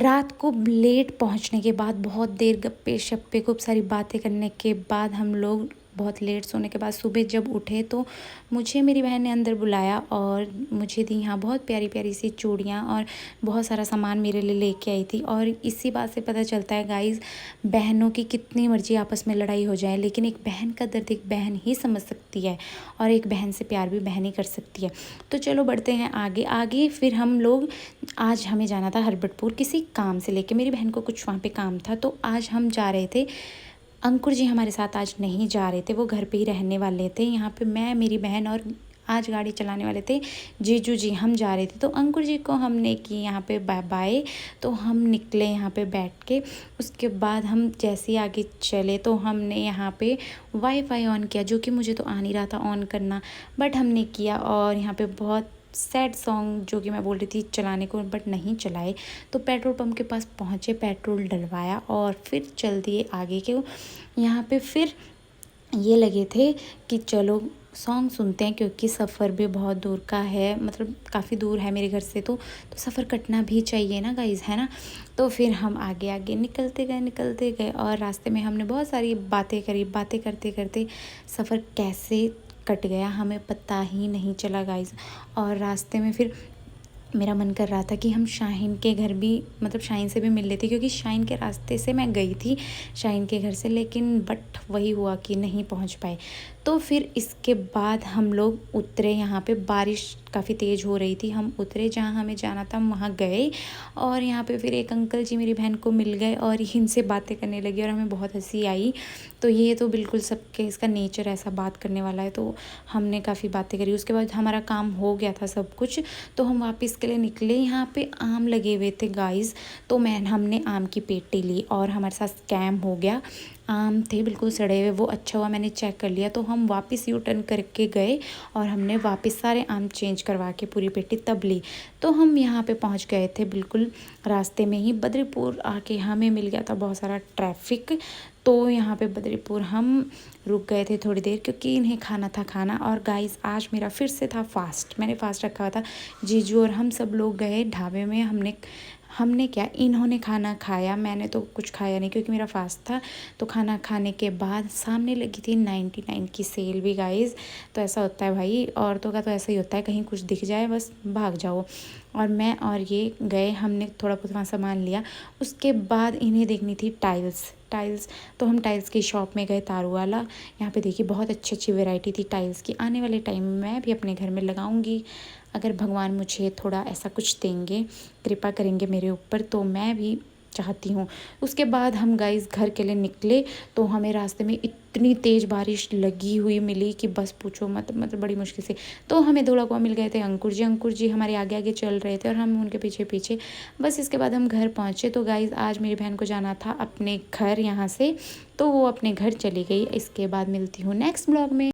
रात को लेट पहुंचने के बाद, बहुत देर गप्पे शप्पे खूब सारी बातें करने के बाद, हम लोग बहुत लेट सोने के बाद सुबह जब उठे तो मुझे मेरी बहन ने अंदर बुलाया और मुझे दी यहाँ बहुत प्यारी प्यारी सी चूड़ियाँ और बहुत सारा सामान मेरे लिए लेके आई थी। और इसी बात से पता चलता है गाइज़, बहनों की कितनी मर्जी आपस में लड़ाई हो जाए, लेकिन एक बहन का दर्द एक बहन ही समझ सकती है और एक बहन से प्यार भी बहन ही कर सकती है। तो चलो बढ़ते हैं आगे आगे। फिर हम लोग, आज हमें जाना था हरबटपुर किसी काम से लेके, मेरी बहन को कुछ वहाँ पे काम था, तो आज हम जा रहे थे। अंकुर जी हमारे साथ आज नहीं जा रहे थे, वो घर पे ही रहने वाले थे। यहाँ पे मैं, मेरी बहन और आज गाड़ी चलाने वाले थे जीजू जी, हम जा रहे थे। तो अंकुर जी को हमने की यहाँ पे बाय बाय, तो हम निकले यहाँ पे बैठ के। उसके बाद हम जैसे ही आगे चले तो हमने यहाँ पे वाईफाई ऑन किया, जो कि मुझे तो आ नहीं रहा था ऑन करना, बट हमने किया। और यहाँ पे बहुत सैड सॉन्ग जो कि मैं बोल रही थी चलाने को, बट नहीं चलाए। तो पेट्रोल पंप के पास पहुँचे, पेट्रोल डलवाया और फिर चल दिए आगे के। यहाँ पे फिर ये लगे थे कि चलो सॉन्ग सुनते हैं, क्योंकि सफ़र भी बहुत दूर का है, मतलब काफ़ी दूर है मेरे घर से, तो सफ़र कटना भी चाहिए ना गाइज़, है ना। तो फिर हम आगे आगे निकलते गए और रास्ते में हमने बहुत सारी बातें करी। बातें करते करते सफ़र कैसे कट गया हमें पता ही नहीं चला गाइज़। और रास्ते में फिर मेरा मन कर रहा था कि हम शाहीन के घर भी, मतलब शाहीन से भी मिल लेते, क्योंकि शाहीन के रास्ते से मैं गई थी शाहीन के घर से, लेकिन बट वही हुआ कि नहीं पहुंच पाए। तो फिर इसके बाद हम लोग उतरे, यहाँ पे बारिश काफ़ी तेज़ हो रही थी, हम उतरे जहाँ हमें जाना था, हम वहाँ गए। और यहाँ पे फिर एक अंकल जी मेरी बहन को मिल गए और इनसे बातें करने लगी और हमें बहुत हंसी आई। तो ये तो बिल्कुल सबके, इसका नेचर ऐसा बात करने वाला है, तो हमने काफ़ी बातें करी। उसके बाद हमारा काम हो गया था सब कुछ, तो हम वापस के लिए निकले। यहाँ पे आम लगे हुए थे गाइस, तो हमने आम की पेटी ली और हमारे साथ स्कैम हो गया। आम थे बिल्कुल सड़े हुए, वो अच्छा हुआ मैंने चेक कर लिया। तो हम वापस यू टर्न करके गए और हमने वापस सारे आम चेंज करवा के पूरी पेटी तब ली। तो हम यहाँ पे पहुँच गए थे बिल्कुल रास्ते में ही। बद्रीपुर आके हमें मिल गया था बहुत सारा ट्रैफिक, तो यहाँ पे बद्रीपुर हम रुक गए थे थोड़ी देर, क्योंकि इन्हें खाना था खाना। और गाइस आज मेरा फिर से था फास्ट, मैंने फास्ट रखा हुआ था। जीजू और हम सब लोग गए ढाबे में, हमने क्या, इन्होंने खाना खाया, मैंने तो कुछ खाया नहीं क्योंकि मेरा फास्ट था। तो खाना खाने के बाद सामने लगी थी 99 की सेल भी गाइस। तो ऐसा होता है भाई, औरतों का तो ऐसा ही होता है, कहीं कुछ दिख जाए बस भाग जाओ। और मैं और ये गए, हमने थोड़ा बहुत वहाँ सामान लिया। उसके बाद इन्हें देखनी थी टाइल्स, तो हम टाइल्स की शॉप में गए, तारू वाला। यहाँ पे देखिए बहुत अच्छी अच्छी वैरायटी थी टाइल्स की। आने वाले टाइम में मैं भी अपने घर में लगाऊंगी, अगर भगवान मुझे थोड़ा ऐसा कुछ देंगे, कृपा करेंगे मेरे ऊपर, तो मैं भी चाहती हूँ। उसके बाद हम गाइस घर के लिए निकले, तो हमें रास्ते में इतनी तेज़ बारिश लगी हुई मिली कि बस पूछो मत, मतलब बड़ी मुश्किल से। तो हमें दो लगवा मिल गए थे अंकुर जी हमारे आगे आगे चल रहे थे और हम उनके पीछे पीछे। बस इसके बाद हम घर पहुँचे। तो गाइस आज मेरी बहन को जाना था अपने घर यहाँ से, तो वो अपने घर चली गई। इसके बाद मिलती हूँ नेक्स्ट ब्लॉग में।